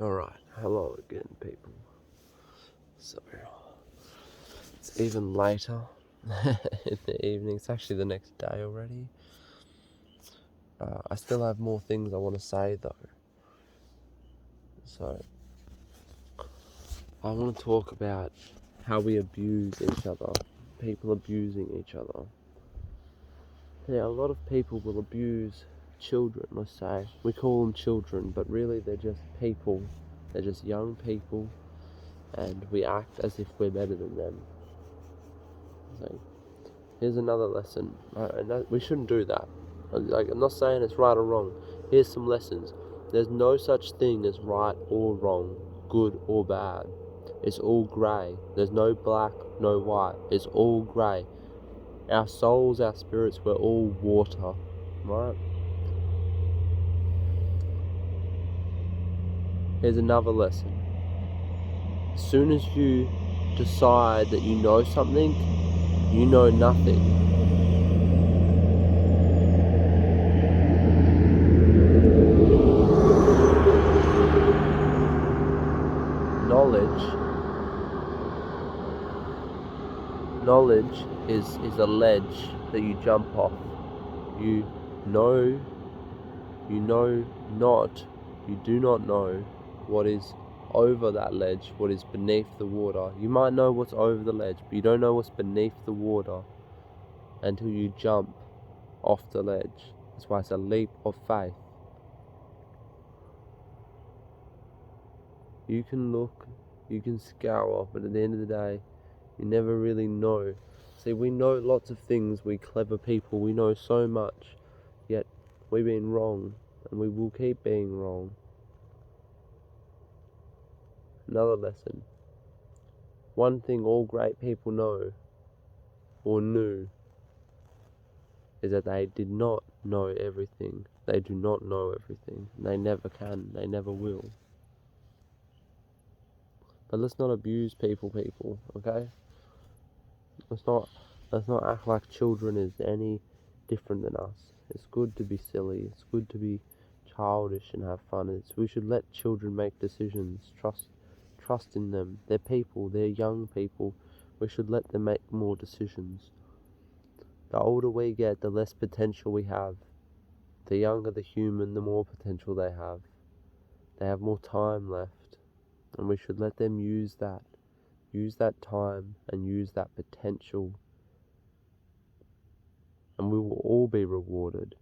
Alright, hello again, people. So, it's even later in the evening. It's actually the next day already. I still have more things I want to say, though. So, I want to talk about how we abuse each other. People abusing each other. Yeah, a lot of people will abuse children, let's say. We call them children, but really they're just people. They're just young people, and we act as if we're better than them. So, here's another lesson. We shouldn't do that. I'm not saying it's right or wrong. Here's some lessons. There's no such thing as right or wrong, good or bad. It's all grey. There's no black, no white. It's all grey. Our souls, our spirits, we're all water, right? Here's another lesson. As soon as you decide that you know something, you know nothing. Knowledge is a ledge that you jump off. You know not, you do not know what is over that ledge, what is beneath the water. You might know what's over the ledge, but you don't know what's beneath the water until you jump off the ledge. That's why it's a leap of faith. You can look, you can scour, but at the end of the day, you never really know. See, we know lots of things, we clever people, we know so much, yet we've been wrong, and we will keep being wrong. Another lesson. One thing all great people know, or knew, is that they did not know everything. They do not know everything. They never can, they never will. But let's not abuse people, okay? Let's not act like children is any different than us. It's good to be silly. It's good to be childish and have fun. We should let children make decisions. Trust in them. They're people. They're young people. We should let them make more decisions. The older we get, the less potential we have. The younger the human, the more potential they have. They have more time left, and we should let them use that time and use that potential, and we will all be rewarded.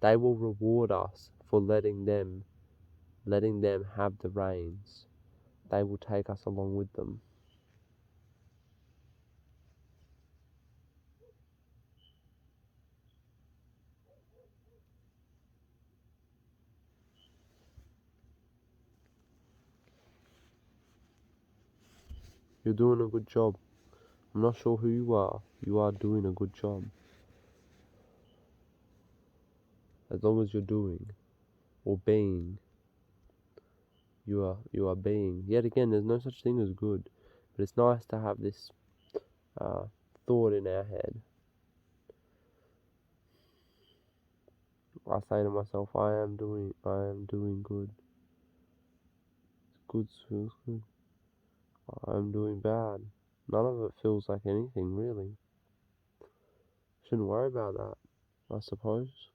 They will reward us for letting them have the reins. They will take us along with them. You're doing a good job. I'm not sure who you are. You are doing a good job. As long as you're doing or being, you are being. Yet again, there's no such thing as good, but it's nice to have this thought in our head. I say to myself, I am doing good. Good feels good. I am doing bad. None of it feels like anything really. Shouldn't worry about that, I suppose.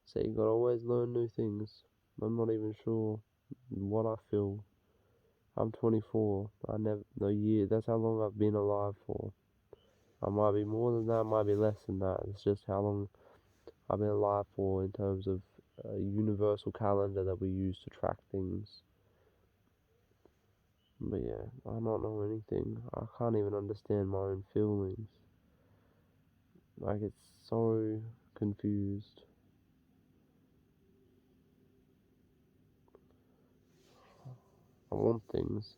So you gotta always learn new things. I'm not even sure what I feel. I'm 24. That's how long I've been alive for. I might be more than that, I might be less than that. It's just how long I've been alive for in terms of a universal calendar that we use to track things. But yeah, I don't know anything. I can't even understand my own feelings. I get so confused. I want things.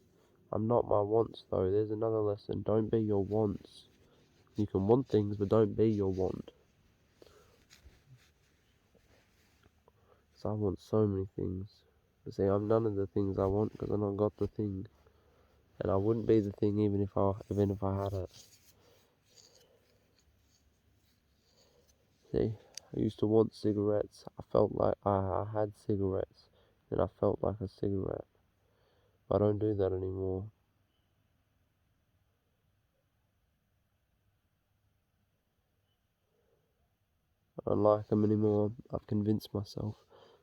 I'm not my wants though. There's another lesson. Don't be your wants. You can want things, but don't be your want. So I want so many things. But see, I'm none of the things I want because I not got the thing. And I wouldn't be the thing even if I had it. See, I used to want cigarettes. I felt like I had cigarettes. and I felt like a cigarette. I don't do that anymore. I don't like them anymore. I've convinced myself,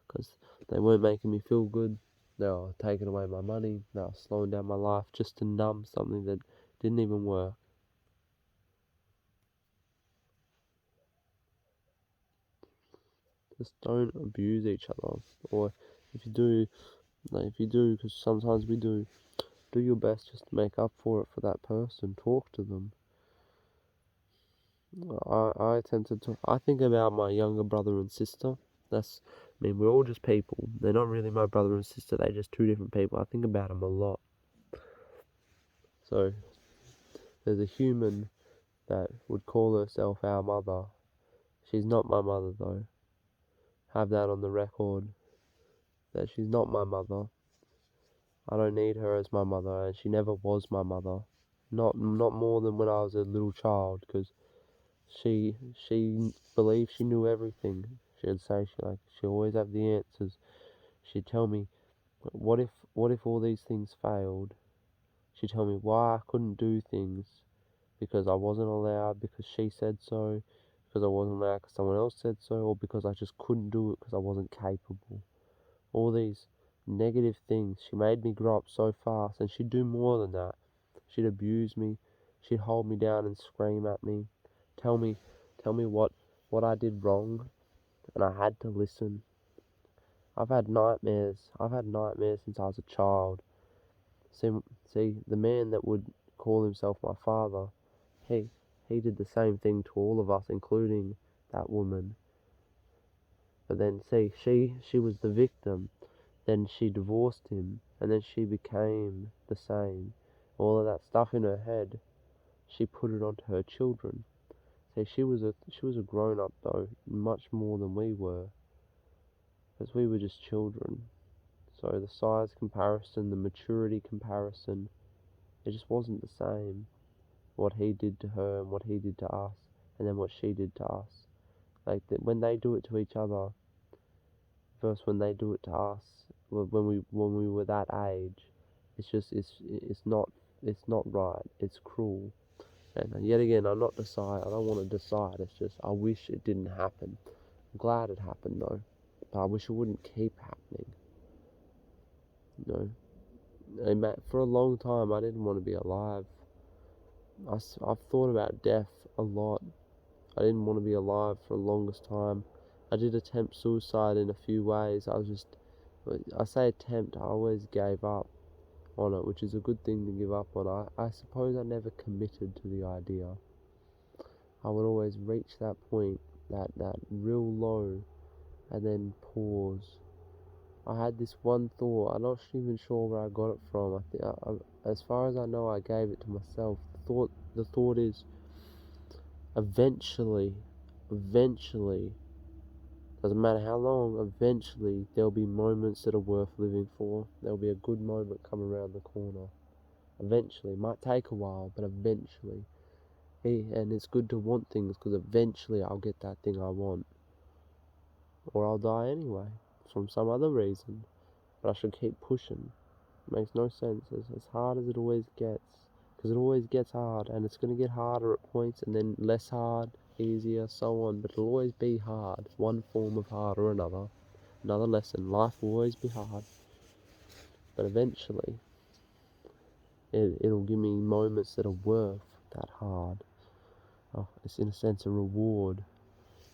because they weren't making me feel good. They were taking away my money. They were slowing down my life just to numb something that didn't even work. Just don't abuse each other. Or if you do, because sometimes we do your best just to make up for it for that person. Talk to them. I tend to talk. I think about my younger brother and sister. We're all just people. They're not really my brother and sister. They're just two different people. I think about them a lot. So, there's a human that would call herself our mother. She's not my mother though. Have that on the record. That she's not my mother. I don't need her as my mother, and she never was my mother. Not more than when I was a little child, because she believed she knew everything. She'd say she always had the answers. She'd tell me, what if all these things failed? She'd tell me why I couldn't do things, because I wasn't allowed, because she said so, because I wasn't allowed because someone else said so, or because I just couldn't do it because I wasn't capable. All these negative things. She made me grow up so fast, and she'd do more than that. She'd abuse me. She'd hold me down and scream at me, tell me what I did wrong, and I had to listen. I've had nightmares since I was a child. See, the man that would call himself my father, he did the same thing to all of us, including that woman. But then, see, she was the victim. Then she divorced him, and then she became the same. All of that stuff in her head, she put it onto her children. See, she was a grown up though, much more than we were, because we were just children. So the size comparison, the maturity comparison, it just wasn't the same. What he did to her and what he did to us, and then what she did to us. Like when they do it to each other, versus when they do it to us, when we were that age, it's not right. It's cruel. And yet again, I don't want to decide. It's just I wish it didn't happen. I'm glad it happened though, but I wish it wouldn't keep happening. For a long time I didn't want to be alive. I've thought about death a lot. I didn't want to be alive for the longest time. I did attempt suicide in a few ways. I say attempt, I always gave up on it, which is a good thing to give up on. I suppose I never committed to the idea. I would always reach that point, that real low, and then pause. I had this one thought. I'm not even sure where I got it from. As far as I know, I gave it to myself. The thought is, eventually, doesn't matter how long, eventually there'll be moments that are worth living for. There'll be a good moment come around the corner. Eventually. It might take a while, but eventually. And it's good to want things, because eventually I'll get that thing I want. Or I'll die anyway, from some other reason. But I should keep pushing. It makes no sense. As hard as it always gets. Because it always gets hard, and it's going to get harder at points, and then less hard, easier, so on. But it'll always be hard. One form of hard or another. Another lesson. Life will always be hard. But eventually, it'll give me moments that are worth that hard. It's in a sense a reward.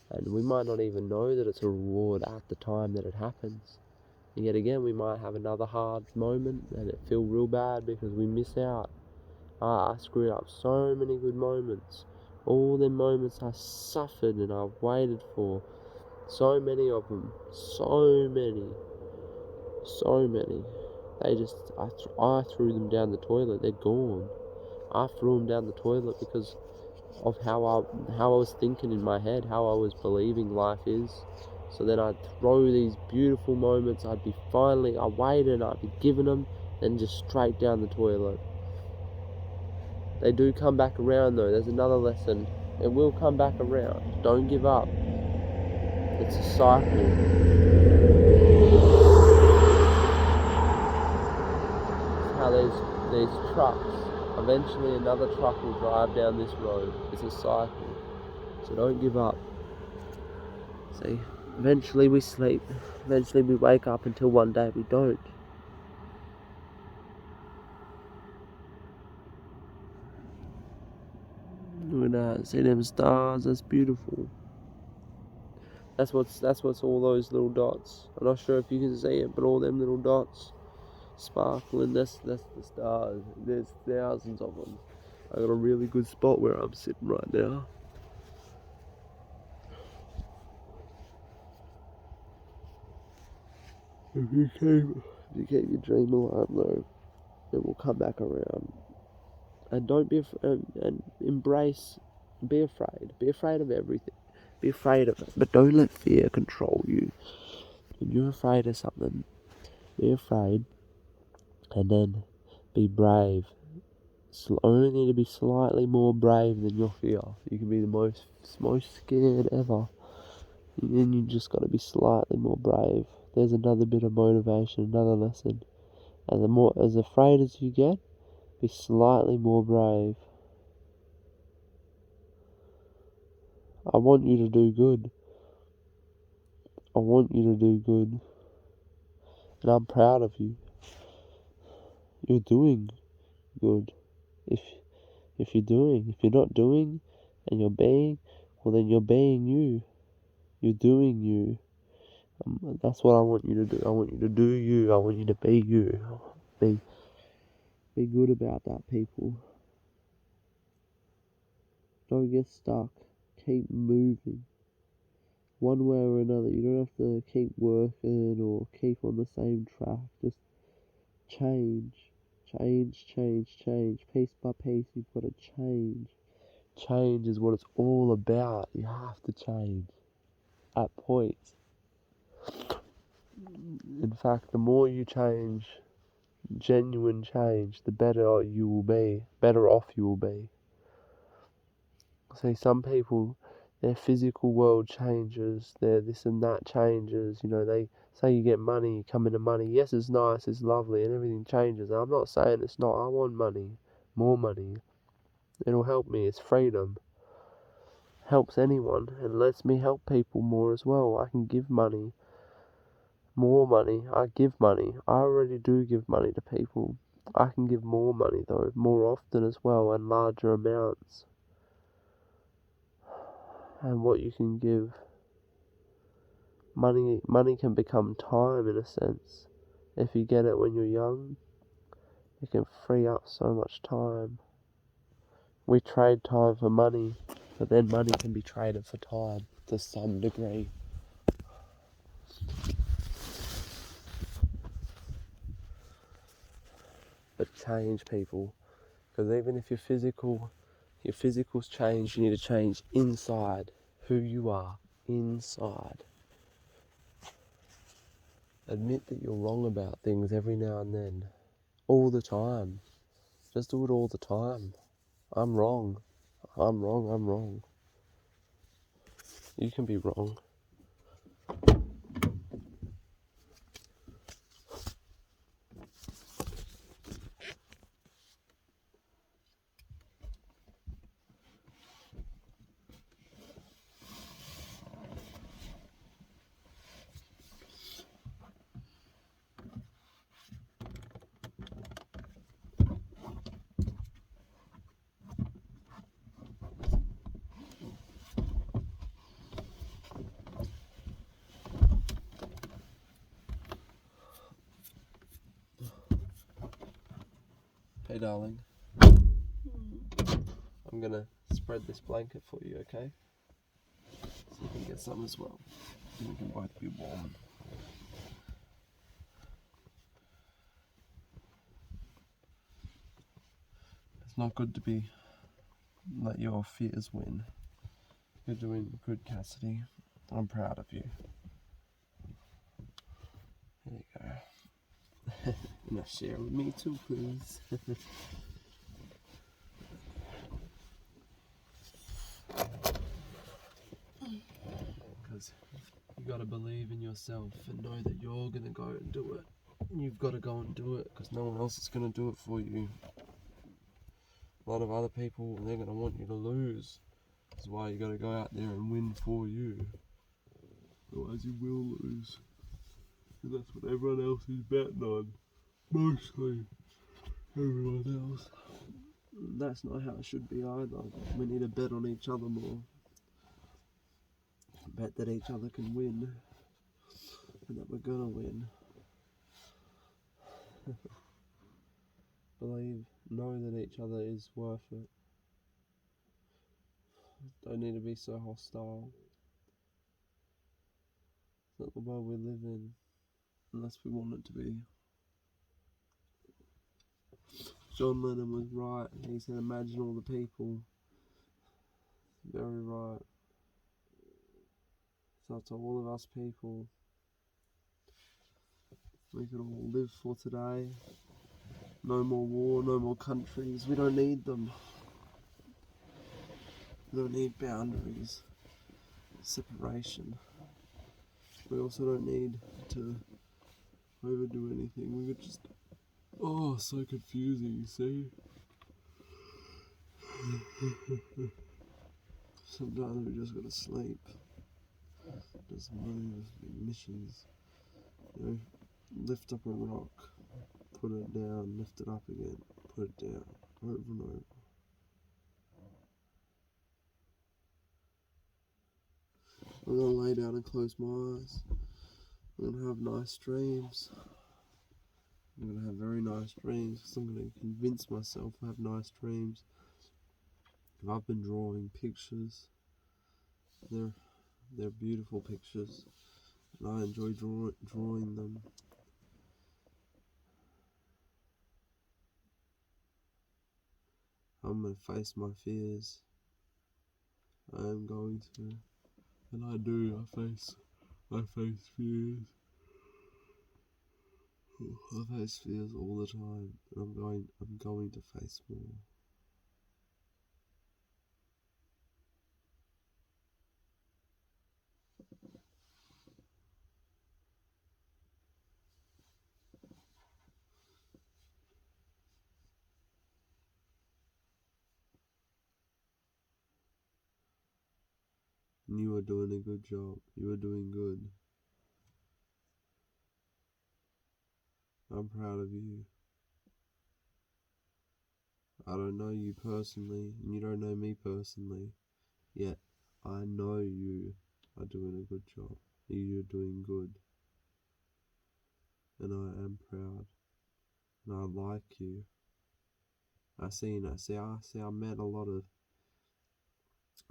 And we might not even know that it's a reward at the time that it happens. And yet again, we might have another hard moment and it feel real bad because we miss out. I screwed up so many good moments. All the moments I suffered and I waited for. So many of them. So many. I threw them down the toilet. They're gone. I threw them down the toilet because of how I was thinking in my head, how I was believing life is. So then I'd throw these beautiful moments. I waited, I'd be giving them, then just straight down the toilet. They do come back around though. There's another lesson. It will come back around. Don't give up. It's a cycle. these trucks. Eventually another truck will drive down this road. It's a cycle. So don't give up. See, eventually we sleep. Eventually we wake up until one day we don't. Look at that. See them stars? That's beautiful. That's what's all those little dots. I'm not sure if you can see it, but all them little dots sparkling, that's the stars. There's thousands of them. I got a really good spot where I'm sitting right now. If you keep your dream alive though, it will come back around. And don't be and embrace, be afraid of everything. Be afraid of it, but don't let fear control you. When you're afraid of something, be afraid, and then be brave. Only need to be slightly more brave than your fear. You can be the most scared ever, and you just got to be slightly more brave. There's another bit of motivation, another lesson. As afraid as you get, be slightly more brave. I want you to do good. I want you to do good. And I'm proud of you. You're doing good. If you're not doing and you're being, well then you're being you. You're doing you. That's what I want you to do. I want you to do you. I want you to be you. Be good about that, people. Don't get stuck. Keep moving. One way or another. You don't have to keep working or keep on the same track. Just change. Piece by piece, you've got to change. Change is what it's all about. You have to change. At points. In fact, the more you change, genuine change, the better you will be. Better off you will be. See, some people, their physical world changes, their this and that changes. You know, they say you get money, you come into money. Yes, it's nice, it's lovely, and everything changes. And I'm not saying it's not. I want money, more money. It'll help me. It's freedom. Helps anyone, and lets me help people more as well. I can give money, more money. I give money. I already do give money to people. I can give more money though, more often as well, and larger amounts. And what you can give, money can become time in a sense. If you get it when you're young, it can free up so much time. We trade time for money, but then money can be traded for time to some degree. But change, people, because even if your physical's changed, you need to change inside, who you are, inside. Admit that you're wrong about things every now and then, all the time. Just do it all the time. I'm wrong. You can be wrong. Hey darling, I'm gonna spread this blanket for you, okay? So you can get some as well. And we can both be warm. It's not good to let your fears win. You're doing good, Cassidy. I'm proud of you. There you go. Now share with me too, please. Because you gotta believe in yourself and know that you're gonna go and do it. you've got to go and do it because no one else is going to do it for you. A lot of other people, they're going to want you to lose. That's why you got to go out there and win for you. Otherwise you will lose. And that's what everyone else is betting on. Mostly everyone else. That's not how it should be either. We need to bet on each other more. Bet that each other can win. And that we're gonna win. Know that each other is worth it. Don't need to be so hostile. It's not the world we live in, unless we want it to be. John Lennon was right. He said, imagine all the people. Very right. It's up to all of us people. We can all live for today. No more war, no more countries. We don't need them. We don't need boundaries, separation. We also don't need to overdo anything. We could just... Oh, so confusing, you see? Sometimes we just gotta sleep. Just move, missions. You know, lift up a rock, put it down, lift it up again, put it down, over and over. I'm gonna lay down and close my eyes. I'm gonna have nice dreams. I'm gonna have very nice dreams because I'm gonna convince myself I have nice dreams. I've been drawing pictures. They're beautiful pictures, and I enjoy drawing them. I'm gonna face my fears. I am going to, and I do. I face fears. I face fears all the time, and I'm going to face more. And you are doing a good job. You are doing good. I'm proud of you. I don't know you personally, and you don't know me personally, yet I know you are doing a good job. You're doing good. And I am proud. And I like you. I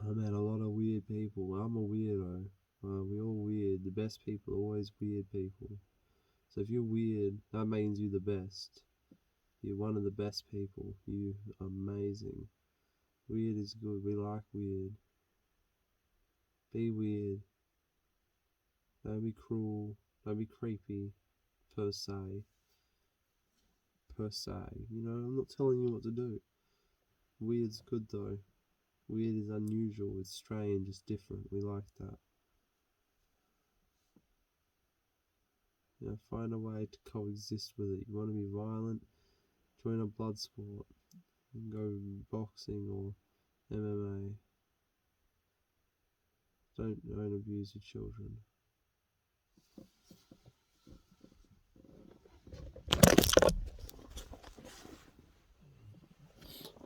met a lot of weird people. I'm a weirdo. We're all weird. The best people are always weird people. So if you're weird, that means you're the best. You're one of the best people. You are amazing. Weird is good. We like weird. Be weird. Don't be cruel. Don't be creepy. Per se. You know, I'm not telling you what to do. Weird's good though. Weird is unusual. It's strange. It's different. We like that. You know, find a way to coexist with it. You want to be violent? Join a blood sport. You can go boxing or MMA. Don't abuse your children.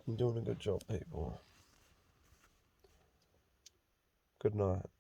You're doing a good job, people. Good night.